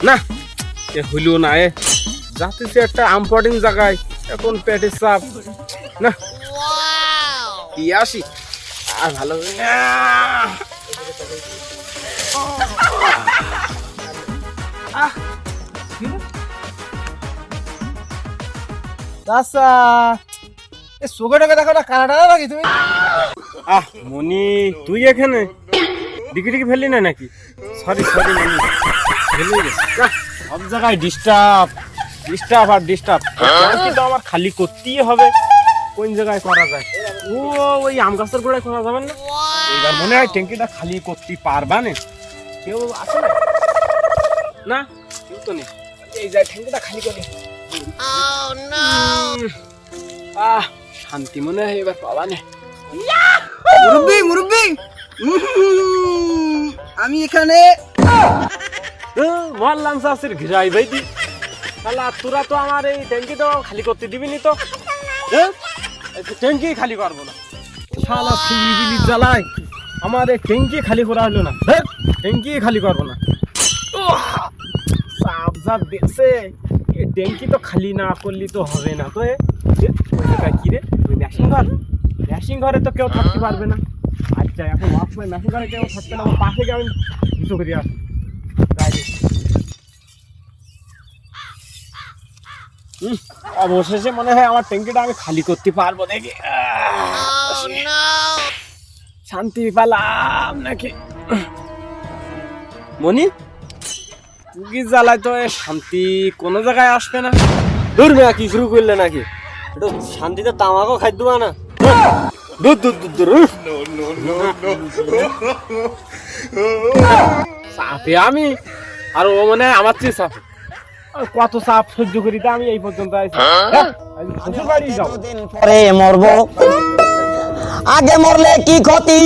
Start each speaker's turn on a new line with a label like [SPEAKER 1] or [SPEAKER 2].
[SPEAKER 1] না এ হইলো না, এ যাতেছি একটা ইম্পর্টেন্ট জায়গায়, এখন পেটের চাপ। না কি আসি আর ভালো হবে না।
[SPEAKER 2] আচ্ছা এ সুগারটাকে দেখো না, কানাডা নাকি তুমি?
[SPEAKER 1] মনি তুই এখানে ডিকি ডিকি ফেললি না নাকি? সরি সরি মনি, ফেলে গেছে। সব জায়গায় ডিস্টার্ব ডিস্টার্ব আর ডিস্টার্ব, কিন্তু আমার খালি করতেই হবে। কোন জায়গায় করা যায়? ওই আম গাছের গোড়ায় করা যাবে না? এইবার মনে হয় ট্যাঙ্কিটা খালি করতে পারবা না। কেউ আছে না? না কেউ তো নেই। এই যায় ট্যাঙ্কিটা খালি করি। শান্তি মনে হয় এবার পাবা না।
[SPEAKER 2] মুরব্বি মুরব্বি, আমি এখানে।
[SPEAKER 1] মহল্লাম চাষের ঘিরাই ভাই দি শালা, তোরা তো আমার এই ট্যাঙ্কি তো খালি করতে দিবি নি তো। ট্যাঙ্কি খালি করবো না শালা, ফিলি জ্বালায় আমার এই ট্যাঙ্কি খালি করা হলো না। ট্যাঙ্কি খালি করবো না। চাপ যা দেখছে, এই ট্যাঙ্কি তো খালি না করলি তো হবে না। তো কি রে, ওই মেশিন ঘর, মেশিন ঘরে তো কেউ থাকতে পারবে না। আচ্ছা এখন ওয়ার্কশপে মেশিন ঘরে কেউ থাকবে না, আমার পাশে গিয়ে আমি দুটো করে আসি। অবশেষে মনে হয় আমার ট্যাঙ্কিটা আমি খালি করতে পারবো দেখি। শান্তি পেলাম নাকি? মনি তুই জ্বালায় তো শান্তি কোনো জায়গায় আসবে না। দূর মেয়া কি শুরু করলে নাকি? একটু শান্তিতে তামাকও খাই দেবা না? দূর দূর দূর দূর। চাপে আমি, আর ও মানে আমার চেয়ে চাপে। কত চাপ সহ্য করি, তা আমি এই পর্যন্ত আইছি। শ্বশুর বাড়ি যাবো,
[SPEAKER 3] পরে মরবো, আগে মরলে কি ক্ষতি।